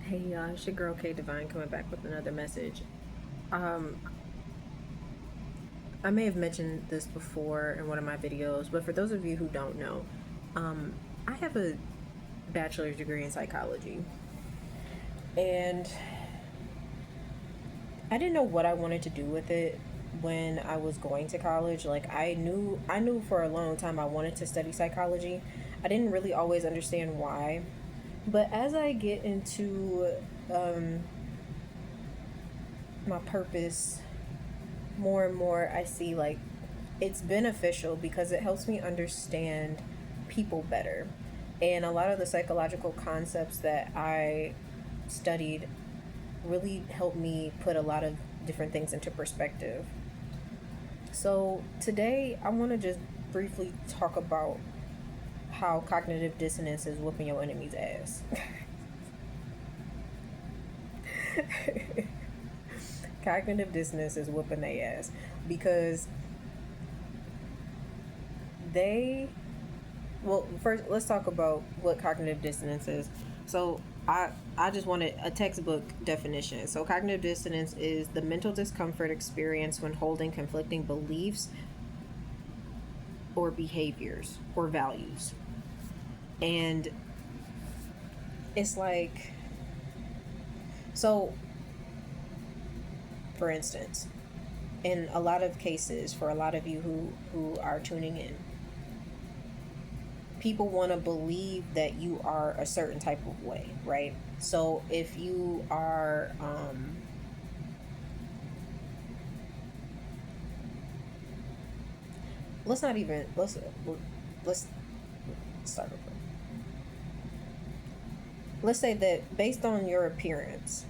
Hey y'all, it's your girl K Divine coming back with another message. Um, I may have mentioned this before in one of my videos, but for those of you who don't know, um, I have a bachelor's degree in psychology, and I didn't know what I wanted to do with it when I was going to college. Like I knew for a long time I wanted to study psychology. I didn't really always understand why, but as I get into um, my purpose more and more, I see like it's beneficial because it helps me understand people better. And a lot of the psychological concepts that I studied really helped me put a lot of different things into perspective. So today I want to just briefly talk about how cognitive dissonance is whooping your enemy's ass. Cognitive dissonance is whooping their ass because they well, first let's talk about what cognitive dissonance is. So I just wanted a textbook definition. So cognitive dissonance is the mental discomfort experienced when holding conflicting beliefs or behaviors or values. And it's like, so for instance, in a lot of cases, for a lot of you who are tuning in, people want to believe that you are a certain type of way, right? So if you are let's not even let's start over. Let's say that based on your appearance,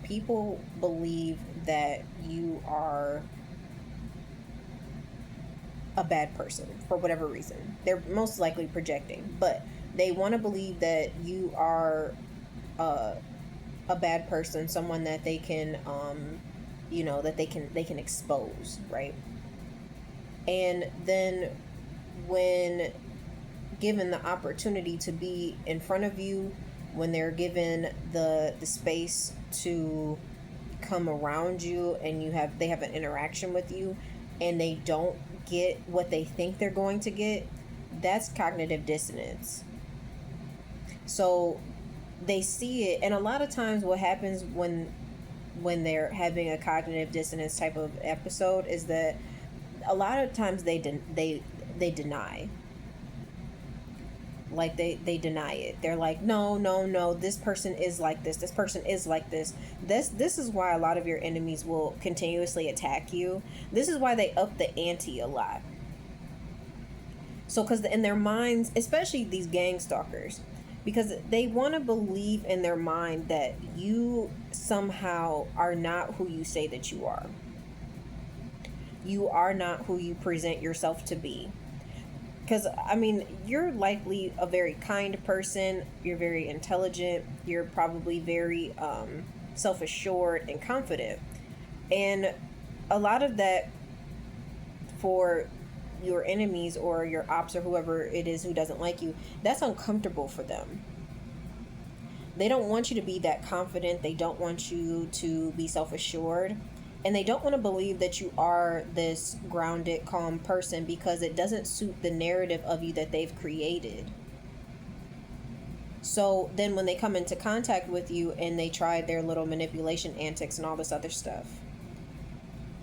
people believe that you are a bad person for whatever reason. They're most likely projecting, but they want to believe that you are uh, a bad person, someone that they can, that they can expose, right? And then when given the opportunity to be in front of you, when they're given the space to come around you and they have an interaction with you and they don't get what they think they're going to get, that's cognitive dissonance. So they see it, and a lot of times what happens when they're having a cognitive dissonance type of episode is that a lot of times they deny, like they deny it. They're like, no, no, no, this person is like this person is like this is why a lot of your enemies will continuously attack you. This is why they up the ante a lot. So because in their minds, especially these gang stalkers, because they want to believe in their mind that you somehow are not who you say that you are. You are not who you present yourself to be. Because I mean, you're likely a very kind person, you're very intelligent, you're probably very self-assured and confident, and a lot of that, for your enemies or your ops or whoever it is who doesn't like you, that's uncomfortable for them. They don't want you to be that confident, they don't want you to be self-assured, and they don't want to believe that you are this grounded, calm person because it doesn't suit the narrative of you that they've created. So then when they come into contact with you and they try their little manipulation antics and all this other stuff,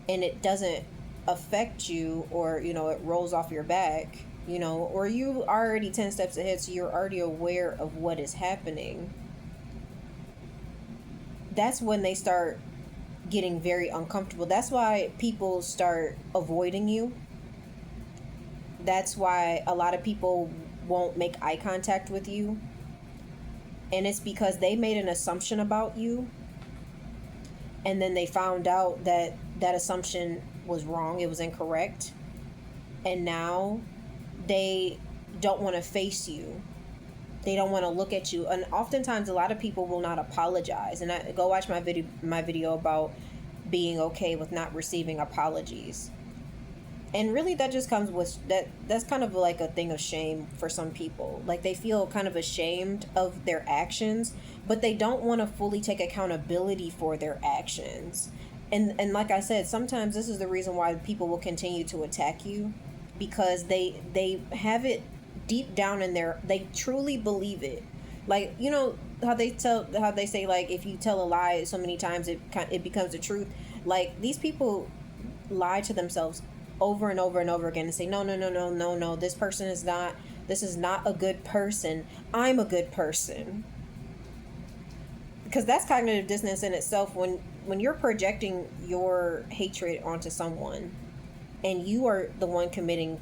and it doesn't affect you, or it rolls off your back, or you already 10 steps ahead, so you're already aware of what is happening, that's when they start getting very uncomfortable. That's why people start avoiding you. That's why a lot of people won't make eye contact with you. And it's because they made an assumption about you, and then they found out that that assumption was wrong, it was incorrect, and now they don't want to face you. They don't want to look at you. And oftentimes a lot of people will not apologize. And I go watch my video about being okay with not receiving apologies. And really that just comes with that's kind of like a thing of shame for some people. Like they feel kind of ashamed of their actions, but they don't want to fully take accountability for their actions. And like I said, sometimes this is the reason why people will continue to attack you, because they have it deep down in their, they truly believe it. Like, you know how they say, like, if you tell a lie so many times it becomes the truth. Like, these people lie to themselves over and over and over again and say, no, no, no, no, no, no, this person is not, this is not a good person, I'm a good person. Because that's cognitive dissonance in itself. When you're projecting your hatred onto someone, and you are the one committing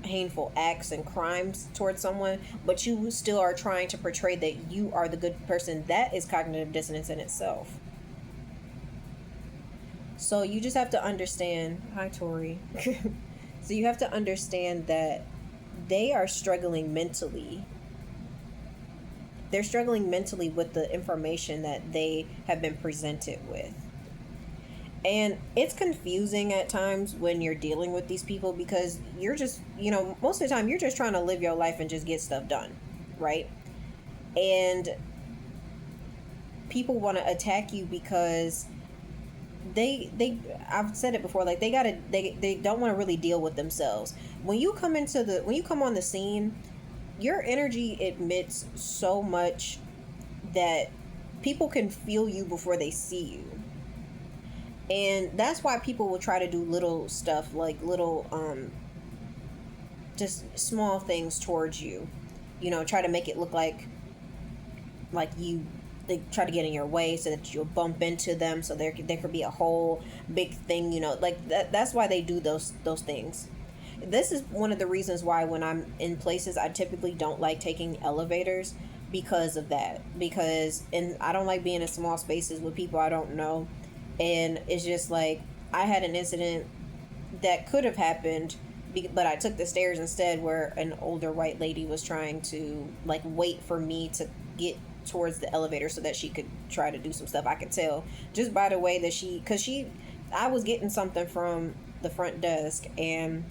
hateful acts and crimes towards someone, but you still are trying to portray that you are the good person, that is cognitive dissonance in itself. So you just have to understand, hi Tori. So you have to understand that they are struggling mentally. They're struggling mentally with the information that they have been presented with. And it's confusing at times when you're dealing with these people, because you're just, most of the time you're just trying to live your life and just get stuff done, right? And people want to attack you because they I've said it before, like they don't want to really deal with themselves. When you come on the scene, your energy emits so much that people can feel you before they see you. And that's why people will try to do little stuff, like little just small things towards you. Try to make it look like you, they try to get in your way so that you'll bump into them, so there could be a whole big thing, like that's why they do those things. This is one of the reasons why when I'm in places I typically don't like taking elevators, because of that. And I don't like being in small spaces with people I don't know. And it's just like, I had an incident that could have happened, but I took the stairs instead, where an older white lady was trying to like wait for me to get towards the elevator so that she could try to do some stuff. I could tell just by the way that I was getting something from the front desk, and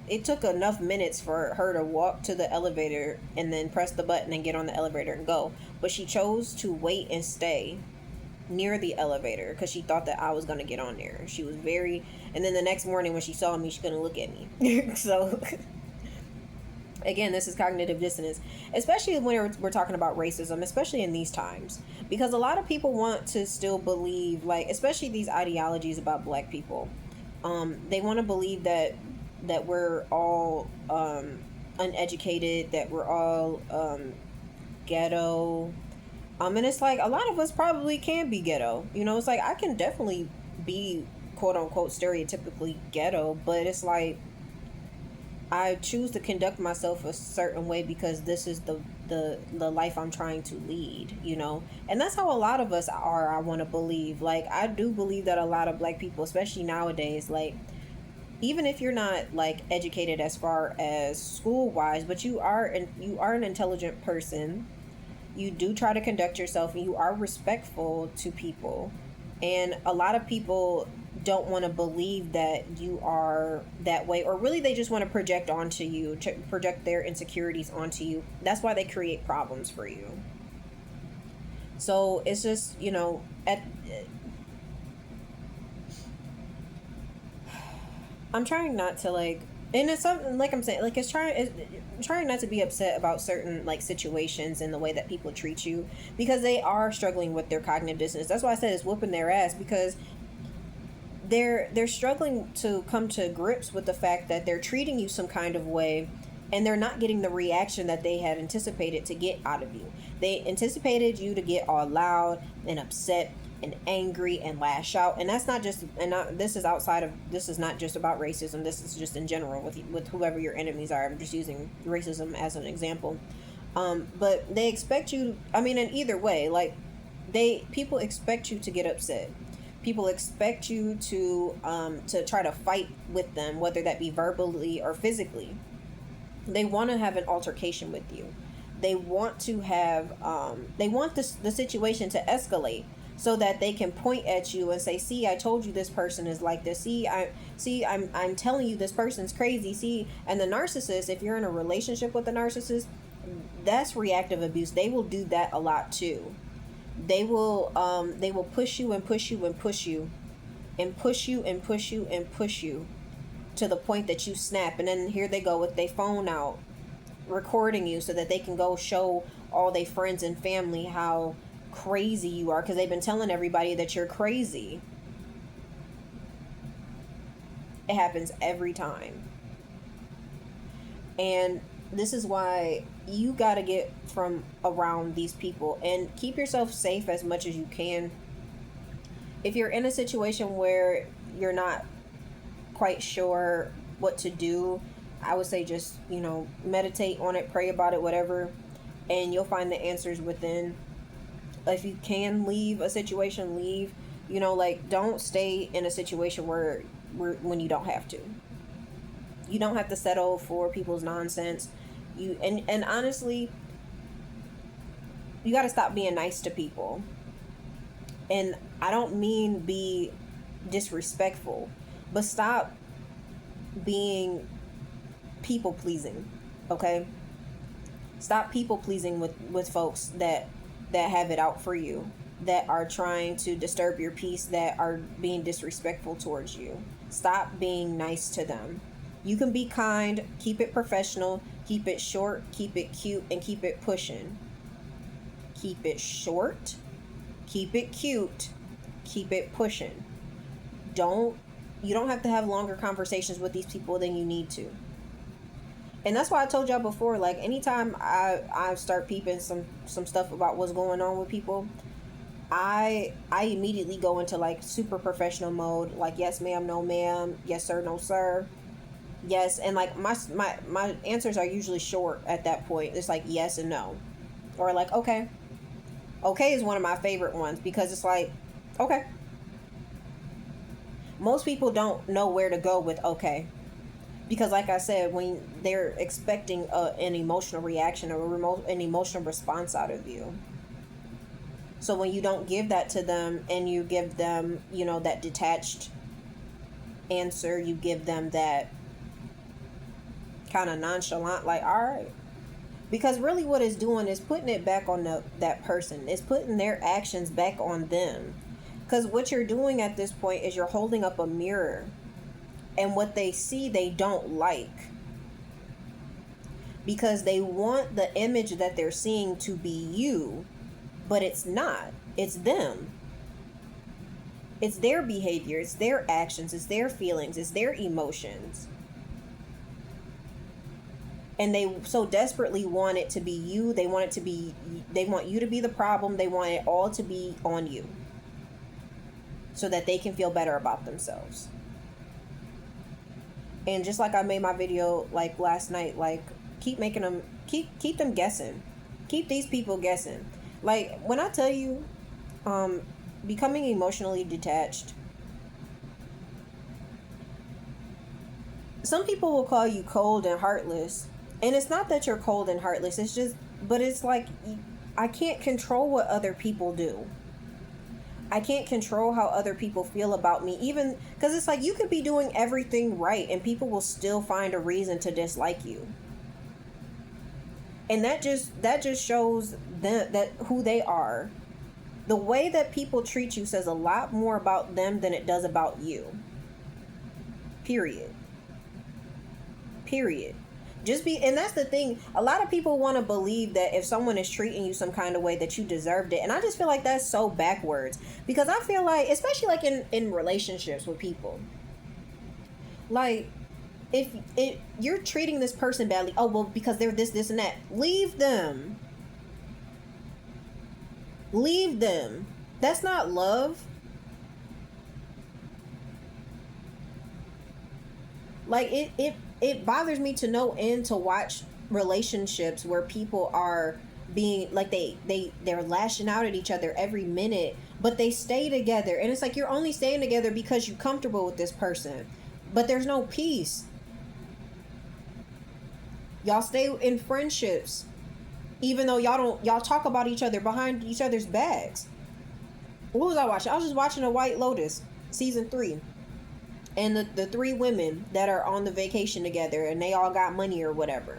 it took enough minutes for her to walk to the elevator and then press the button and get on the elevator and go. But she chose to wait and stay near the elevator because she thought that I was going to get on there. She was and then the next morning when she saw me, she couldn't look at me. So again, this is cognitive dissonance, especially when we're talking about racism, especially in these times, because a lot of people want to still believe, like, especially these ideologies about black people. They want to believe that we're all uneducated, that we're all ghetto. And it's like, a lot of us probably can be ghetto. It's like, I can definitely be quote unquote stereotypically ghetto, but it's like, I choose to conduct myself a certain way because this is the life I'm trying to lead, and that's how a lot of us are. I want to believe, like, I do believe that a lot of black people, especially nowadays, like, even if you're not like educated as far as school wise, but you are an intelligent person. You do try to conduct yourself, and you are respectful to people. And a lot of people don't want to believe that you are that way, or really they just want to project onto you, to project their insecurities onto you. That's why they create problems for you. So it's just, I'm trying not to like, and it's something like I'm saying, like it's trying not to be upset about certain like situations and the way that people treat you, because they are struggling with their cognitive dissonance. That's why I said it's whooping their ass, because they're struggling to come to grips with the fact that they're treating you some kind of way, and they're not getting the reaction that they had anticipated to get out of you. They anticipated you to get all loud and upset and angry and lash out, and that's not just, this is outside of, this is not just about racism, this is just in general with whoever your enemies are. I'm just using racism as an example. But they expect you, in either way, like, people expect you to get upset. People expect you to try to fight with them, whether that be verbally or physically. They want to have an altercation with you. They want to have the situation to escalate. so that they can point at you and say, see, I told you this person is like this. I'm telling you this person's crazy. See, and the narcissist, if you're in a relationship with a narcissist, that's reactive abuse. They will do that a lot too. They will push you and push you and push you and push you and push you and push you to the point that you snap, and then here they go with their phone out recording you so that they can go show all their friends and family how crazy you are, because they've been telling everybody that you're crazy. It happens every time. And this is why you got to get from around these people and keep yourself safe as much as you can. If you're in a situation where you're not quite sure what to do, I would say just, meditate on it, pray about it, whatever, and you'll find the answers within. If you can leave a situation, leave. Don't stay in a situation where when you don't have to. You don't have to settle for people's nonsense. And honestly, you got to stop being nice to people. And I don't mean be disrespectful, but stop being people pleasing. Okay? Stop people pleasing with folks that have it out for you, that are trying to disturb your peace, that are being disrespectful towards you. Stop being nice to them. You can be kind, keep it professional, keep it short, keep it cute, and keep it pushing. Keep it short, keep it cute, keep it pushing. You don't have to have longer conversations with these people than you need to. And that's why I told y'all before, anytime I start peeping some stuff about what's going on with people, I immediately go into super professional mode, yes ma'am, no ma'am, yes sir, no sir. Yes, and my answers are usually short at that point. It's yes and no. Or okay. Okay is one of my favorite ones, because it's okay. Most people don't know where to go with okay. Because like I said, when they're expecting an emotional reaction or an emotional response out of you. So when you don't give that to them and you give them, that detached answer, you give them that kind of nonchalant, all right. Because really what it's doing is putting it back on that person. It's putting their actions back on them. Because what you're doing at this point is you're holding up a mirror. And what they see, they don't like. Because they want the image that they're seeing to be you. But it's not. It's them. It's their behavior. It's their actions. It's their feelings. It's their emotions. And they so desperately want it to be you. They want you to be the problem. They want it all to be on you. So that they can feel better about themselves. And just like I made my video last night, keep them guessing. Keep these people guessing. When I tell you, becoming emotionally detached, some people will call you cold and heartless. And it's not that you're cold and heartless. It's just, but it's I can't control what other people do. I can't control how other people feel about me, even because it's you could be doing everything right and people will still find a reason to dislike you. And that just shows them that who they are. The way that people treat you says a lot more about them than it does about you. Period. And that's the thing. A lot of people want to believe that if someone is treating you some kind of way that you deserved it. And I just feel that's so backwards. Because I feel especially in relationships with people. If you're treating this person badly, oh, well, because they're this, and that. Leave them. Leave them. That's not love. It bothers me to no end to watch relationships where people are being they're lashing out at each other every minute, but they stay together, and it's you're only staying together because you're comfortable with this person, but there's no peace. Y'all stay in friendships even though y'all talk about each other behind each other's backs. What was I watching? I was just watching a White Lotus season 3, and the three women that are on the vacation together, and they all got money or whatever.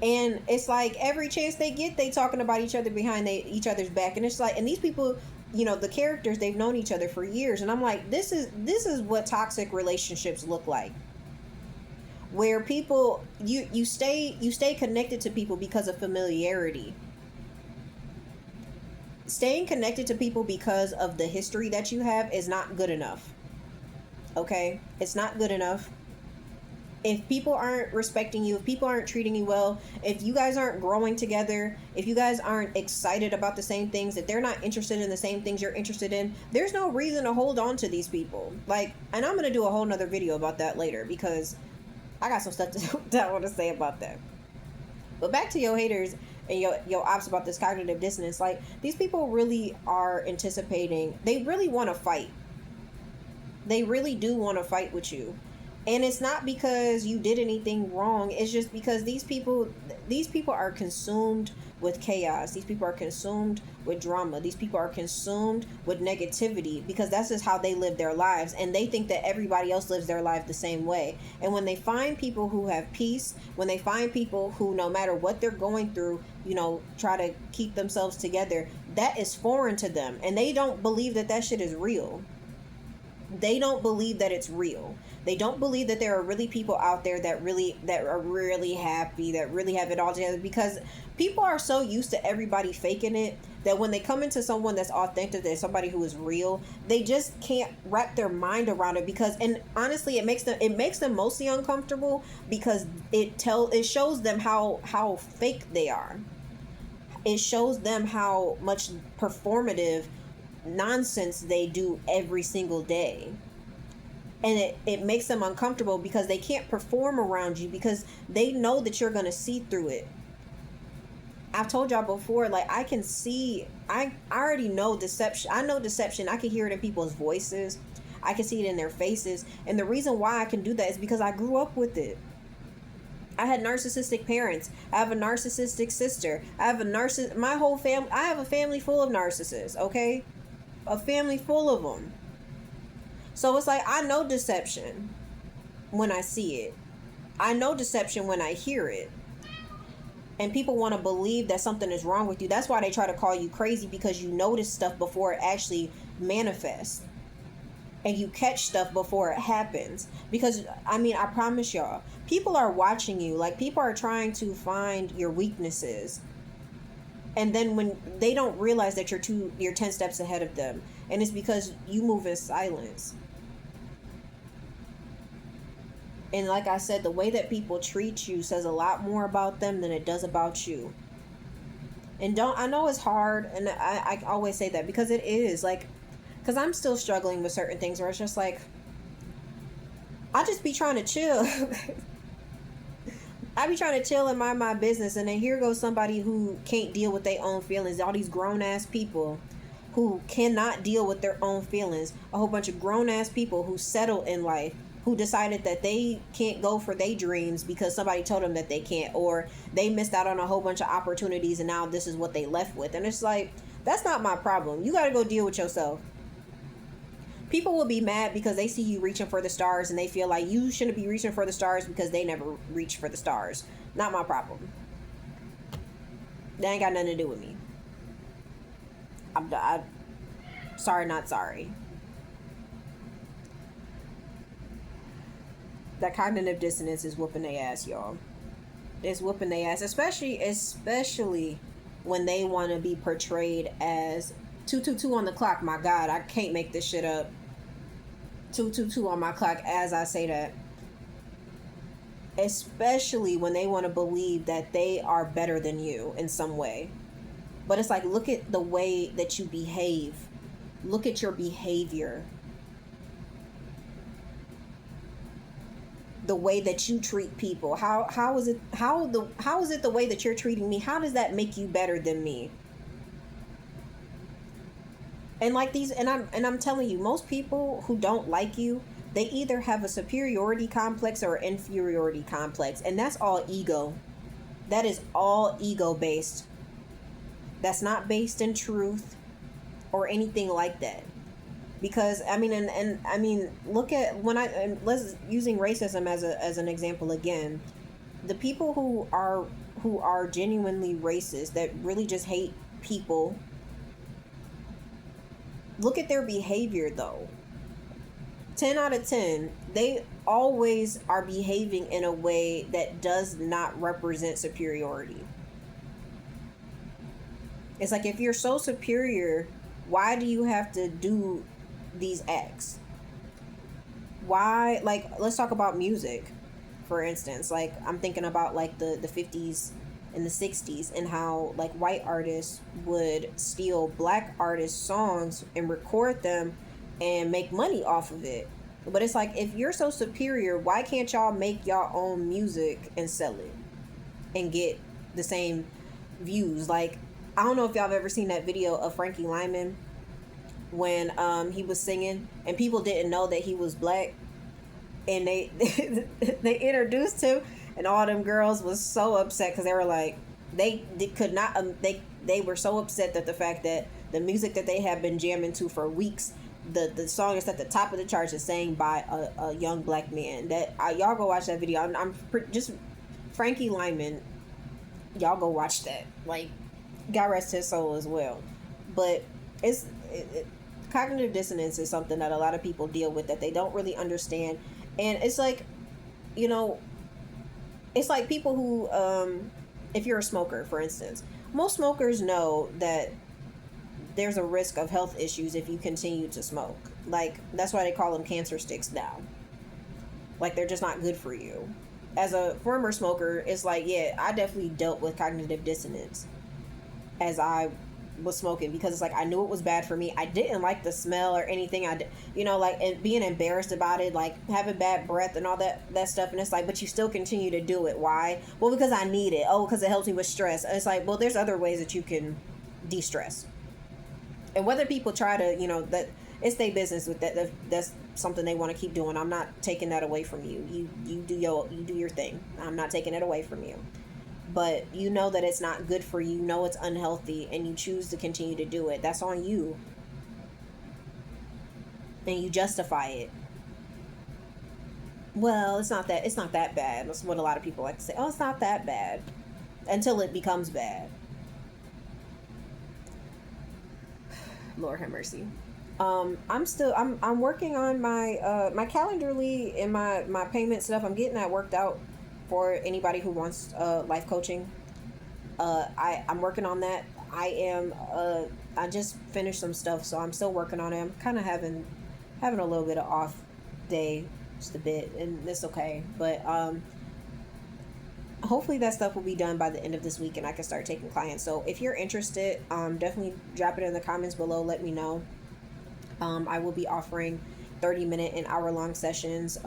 And it's like every chance they get, they talking about each other behind each other's back, and it's like, and these people, the characters, they've known each other for years, and I'm like, this is what toxic relationships look like, where people you stay connected to people because of familiarity. Staying connected to people because of the history that you have is not good enough. Okay, it's not good enough. If people aren't respecting you, if people aren't treating you well, if you guys aren't growing together, if you guys aren't excited about the same things, if they're not interested in the same things you're interested in, there's no reason to hold on to these people. Like, and I'm going to do a whole nother video about that later, because I got some stuff that I want to say about that. But back to your haters and your ops about this cognitive dissonance. Like, these people really are anticipating, they really want to fight. They really do want to fight with you. And it's not because you did anything wrong. It's just because these people are consumed with chaos. These people are consumed with drama. These people are consumed with negativity, because that's just how they live their lives. And they think that everybody else lives their life the same way. And when they find people who have peace, when they find people who, no matter what they're going through, try to keep themselves together, that is foreign to them. And they don't believe that shit is real. They don't believe that it's real. They don't believe that there are really people out there that are really happy, that really have it all together, because people are so used to everybody faking it that when they come into someone that's authentic, that's somebody who is real, they just can't wrap their mind around it, because, and honestly, it makes them mostly uncomfortable, because it shows them how fake they are. It shows them how much performative nonsense they do every single day. And it makes them uncomfortable, because they can't perform around you, because they know that you're going to see through it. I've told y'all before, like, I already know deception. I know deception. I can hear it in people's voices. I can see it in their faces. And the reason why I can do that is because I grew up with it. I had narcissistic parents. I have a narcissistic sister. I have my whole family. I have a family full of narcissists, okay? A family full of them. So it's like, I know deception when I see it. I know deception when I hear it. And people want to believe that something is wrong with you. That's why they try to call you crazy, because you notice stuff before it actually manifests. And you catch stuff before it happens. Because, I promise y'all, people are watching you. Like, people are trying to find your weaknesses. And then when they don't realize that you're 10 steps ahead of them. And it's because you move in silence. And like I said, the way that people treat you says a lot more about them than it does about you. And I know it's hard, and I always say that, because it is, like, because I'm still struggling with certain things where it's just like, I just be trying to chill. I be trying to chill and mind my business, and then here goes somebody who can't deal with their own feelings. All these grown-ass people who cannot deal with their own feelings. A whole bunch of grown-ass people who settle in life, who decided that they can't go for their dreams because somebody told them that they can't, or they missed out on a whole bunch of opportunities and now this is what they left with. And it's like, that's not my problem. You got to go deal with yourself. People will be mad because they see you reaching for the stars, and they feel like you shouldn't be reaching for the stars because they never reached for the stars. Not my problem. That ain't got nothing to do with me. I'm sorry, not sorry. That cognitive dissonance is whooping their ass, y'all. It's whooping their ass, especially when they want to be portrayed as 222 on the clock. My God, I can't make this shit up. 222 on my clock as I say that. Especially when they want to believe that they are better than you in some way. But it's like, look at the way that you behave. Look at your behavior. The way that you treat people. How is it the way that you're treating me? How does that make you better than me? And like these, and I'm telling you, most people who don't like you, they either have a superiority complex or inferiority complex, and that's all ego. That is all ego based. That's not based in truth. or anything like that. Because I mean, and I mean, look at when I and let's using racism as an example again. The people who are genuinely racist, that really just hate people, look at their behavior though. 10 out of 10, they always are behaving in a way that does not represent superiority. It's like, if you're so superior, why do you have to do these acts? Why, like, let's talk about music, for instance. Like, I'm thinking about like the 50s and the 60s, and how like white artists would steal black artists' songs and record them and make money off of it. But it's like, if you're so superior, why can't y'all make y'all own music and sell it and get the same views? Like, I don't know if y'all have ever seen that video of Frankie Lyman when he was singing and people didn't know that he was black, and they they introduced him, and all them girls was so upset because they were like, they could not they were so upset that the fact that the music that they had been jamming to for weeks, the song is at the top of the charts, is sang by a young black man. That y'all go watch that video. Just Frankie Lyman, y'all go watch that. Like, God rest his soul as well. But cognitive dissonance is something that a lot of people deal with that they don't really understand. And it's like, you know, it's like people who, if you're a smoker, for instance, most smokers know that there's a risk of health issues if you continue to smoke. Like, that's why they call them cancer sticks now. Like, they're just not good for you. As a former smoker, it's like, yeah, I definitely dealt with cognitive dissonance as I was smoking, because it's like, I knew it was bad for me. I didn't like the smell or anything. Like, and being embarrassed about it, like having bad breath and all that stuff. And it's like, but you still continue to do it. Why? Well, because I need it. Oh, because it helps me with stress. And it's like, well, there's other ways that you can de-stress. And whether people try to, that it's their business with that. That's something they want to keep doing. I'm not taking that away from you. You do your thing. I'm not taking it away from you. But you know that it's not good for you. You know it's unhealthy, and you choose to continue to do it. That's on you. And you justify it. Well, it's not that bad. That's what a lot of people like to say. Oh, it's not that bad. Until it becomes bad. Lord have mercy. I'm working on my my Calendarly and my payment stuff. I'm getting that worked out for anybody who wants life coaching. I'm working on that. I just finished some stuff, so I'm still working on it. I'm kind of having a little bit of off day, just a bit, and it's okay. But hopefully that stuff will be done by the end of this week, and I can start taking clients. So if you're interested, definitely drop it in the comments below. Let me know. I will be offering 30-minute and hour-long sessions,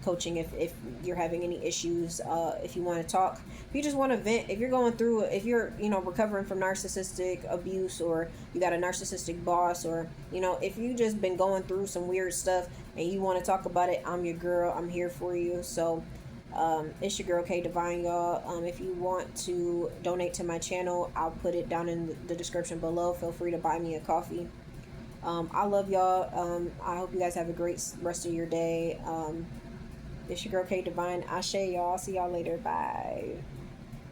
coaching if you're having any issues, if you want to talk, if you just want to vent, if you're going through, if you're recovering from narcissistic abuse, or you got a narcissistic boss, or if you just been going through some weird stuff and you want to talk about it, I'm your girl. I'm here for you. So it's your girl K Divine, y'all. If you want to donate to my channel, I'll put it down in the description below. Feel free to buy me a coffee. I love y'all. I hope you guys have a great rest of your day. It's your girl K Divine. Ashe, y'all. See y'all later. Bye.